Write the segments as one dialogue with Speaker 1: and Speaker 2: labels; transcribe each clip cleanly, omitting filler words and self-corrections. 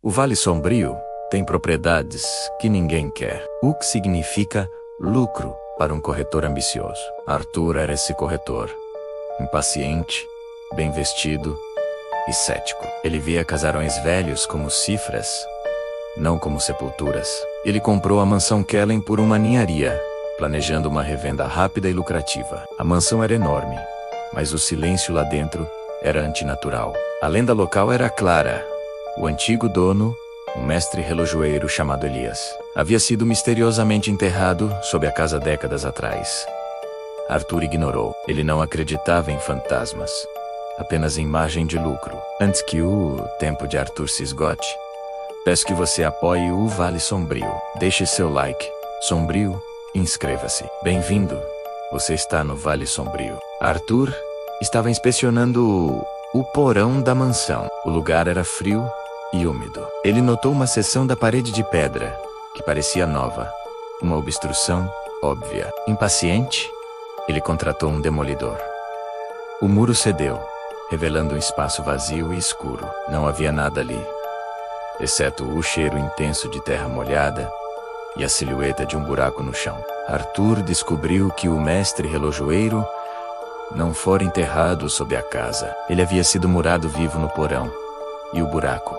Speaker 1: O Vale Sombrio tem propriedades que ninguém quer, o que significa lucro para um corretor ambicioso. Arthur era esse corretor, impaciente, bem vestido e cético. Ele via casarões velhos como cifras, não como sepulturas. Ele comprou a mansão Kellen por uma ninharia, planejando uma revenda rápida e lucrativa. A mansão era enorme, mas o silêncio lá dentro era antinatural. A lenda local era clara. O antigo dono, um mestre relojoeiro chamado Elias, havia sido misteriosamente enterrado sob a casa décadas atrás. Arthur ignorou. Ele não acreditava em fantasmas, apenas em margem de lucro. Antes que o tempo de Arthur se esgote, peço que você apoie o Vale Sombrio. Deixe seu like sombrio e inscreva-se. Bem-vindo. Você está no Vale Sombrio. Arthur estava inspecionando o porão da mansão. O lugar era frio e úmido. Ele notou uma seção da parede de pedra, que parecia nova. Uma obstrução óbvia. Impaciente, ele contratou um demolidor. O muro cedeu, revelando um espaço vazio e escuro. Não havia nada ali, exceto o cheiro intenso de terra molhada e a silhueta de um buraco no chão. Arthur descobriu que o mestre relojoeiro não fora enterrado sob a casa. Ele havia sido murado vivo no porão, e o buraco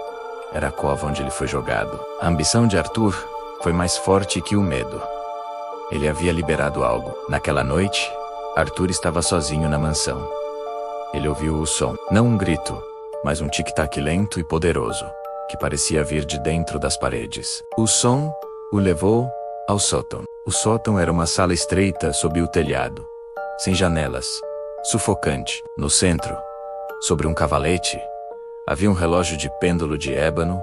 Speaker 1: era a cova onde ele foi jogado. A ambição de Arthur foi mais forte que o medo. Ele havia liberado algo. Naquela noite, Arthur estava sozinho na mansão. Ele ouviu o som, não um grito, mas um tic-tac lento e poderoso, que parecia vir de dentro das paredes. O som o levou ao sótão. O sótão era uma sala estreita sob o telhado, sem janelas, sufocante. No centro, sobre um cavalete, havia um relógio de pêndulo de ébano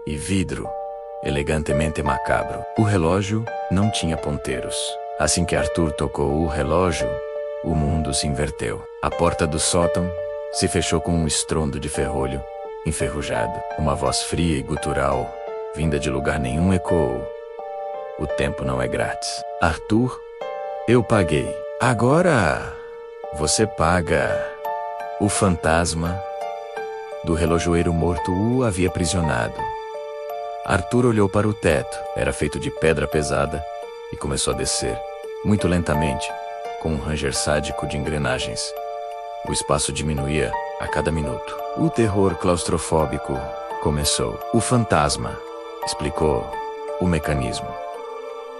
Speaker 1: e vidro, elegantemente macabro. O relógio não tinha ponteiros. Assim que Arthur tocou o relógio, o mundo se inverteu. A porta do sótão se fechou com um estrondo de ferrolho enferrujado. Uma voz fria e gutural, vinda de lugar nenhum, ecoou: o tempo não é grátis. Arthur, eu paguei. Agora você paga. O fantasma do relojoeiro morto o havia aprisionado. Arthur olhou para o teto. Era feito de pedra pesada e começou a descer, muito lentamente, com um ranger sádico de engrenagens. O espaço diminuía a cada minuto. O terror claustrofóbico começou. O fantasma explicou o mecanismo.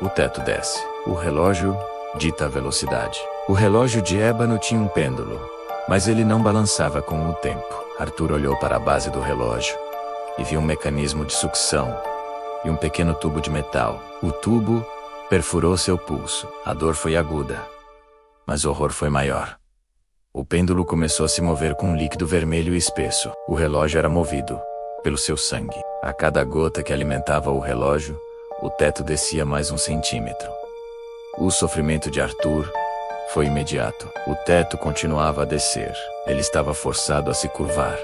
Speaker 1: O teto desce. O relógio dita a velocidade. O relógio de ébano tinha um pêndulo, mas ele não balançava com o tempo. Arthur olhou para a base do relógio e viu um mecanismo de sucção e um pequeno tubo de metal. O tubo perfurou seu pulso. A dor foi aguda, mas o horror foi maior. O pêndulo começou a se mover com um líquido vermelho e espesso. O relógio era movido pelo seu sangue. A cada gota que alimentava o relógio, o teto descia mais 1 centímetro. O sofrimento de Arthur foi imediato. O teto continuava a descer. Ele estava forçado a se curvar,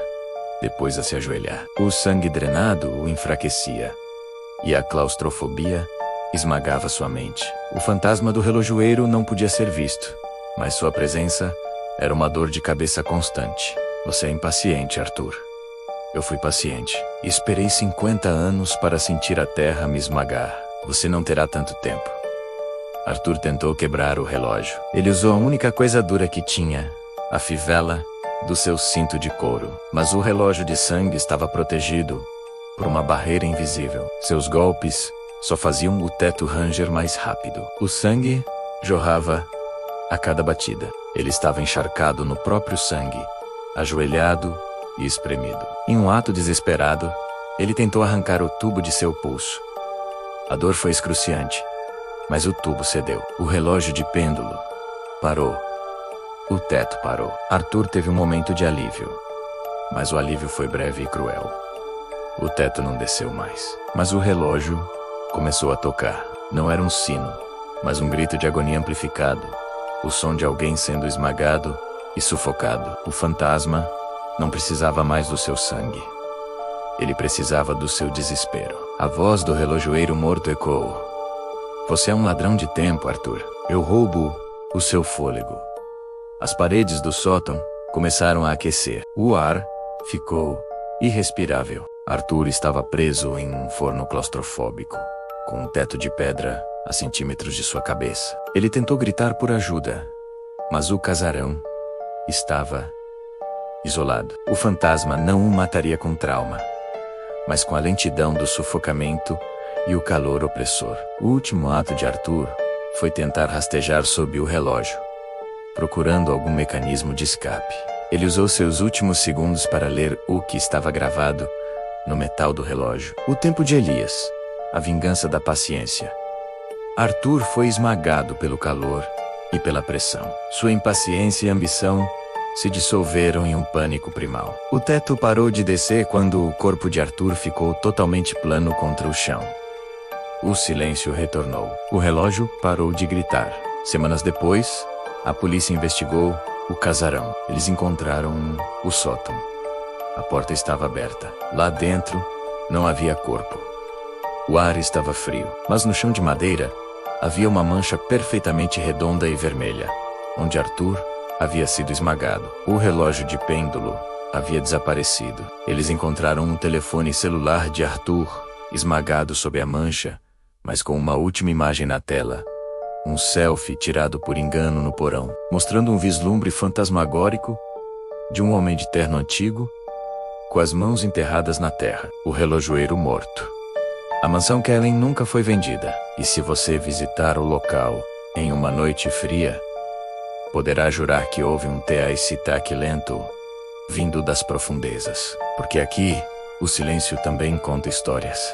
Speaker 1: depois a se ajoelhar. O sangue drenado o enfraquecia, e a claustrofobia esmagava sua mente. O fantasma do relojoeiro não podia ser visto, mas sua presença era uma dor de cabeça constante. Você é impaciente, Arthur. Eu fui paciente. Esperei 50 anos para sentir a terra me esmagar. Você não terá tanto tempo. Arthur tentou quebrar o relógio. Ele usou a única coisa dura que tinha, a fivela do seu cinto de couro. Mas o relógio de sangue estava protegido por uma barreira invisível. Seus golpes só faziam o teto ranger mais rápido. O sangue jorrava a cada batida. Ele estava encharcado no próprio sangue, ajoelhado e espremido. Em um ato desesperado, ele tentou arrancar o tubo de seu pulso. A dor foi excruciante, mas o tubo cedeu. O relógio de pêndulo parou. O teto parou. Arthur teve um momento de alívio, mas o alívio foi breve e cruel. O teto não desceu mais, mas o relógio começou a tocar. Não era um sino, mas um grito de agonia amplificado. O som de alguém sendo esmagado e sufocado. O fantasma não precisava mais do seu sangue. Ele precisava do seu desespero. A voz do relojoeiro morto ecoou: você é um ladrão de tempo, Arthur. Eu roubo o seu fôlego. As paredes do sótão começaram a aquecer. O ar ficou irrespirável. Arthur estava preso em um forno claustrofóbico, com um teto de pedra a centímetros de sua cabeça. Ele tentou gritar por ajuda, mas o casarão estava isolado. O fantasma não o mataria com trauma, mas com a lentidão do sufocamento e o calor opressor. O último ato de Arthur foi tentar rastejar sob o relógio, procurando algum mecanismo de escape. Ele usou seus últimos segundos para ler o que estava gravado no metal do relógio. O tempo de Elias, a vingança da paciência. Arthur foi esmagado pelo calor e pela pressão. Sua impaciência e ambição se dissolveram em um pânico primal. O teto parou de descer quando o corpo de Arthur ficou totalmente plano contra o chão. O silêncio retornou. O relógio parou de gritar. Semanas depois, a polícia investigou o casarão. Eles encontraram o sótão. A porta estava aberta. Lá dentro, não havia corpo. O ar estava frio, mas no chão de madeira havia uma mancha perfeitamente redonda e vermelha, onde Arthur havia sido esmagado. O relógio de pêndulo havia desaparecido. Eles encontraram um telefone celular de Arthur, esmagado sob a mancha, mas com uma última imagem na tela. Um selfie tirado por engano no porão, mostrando um vislumbre fantasmagórico de um homem de terno antigo, com as mãos enterradas na terra. O relojoeiro morto. A mansão Kellen nunca foi vendida, e se você visitar o local em uma noite fria, poderá jurar que houve um tic-tac lento vindo das profundezas, porque aqui o silêncio também conta histórias.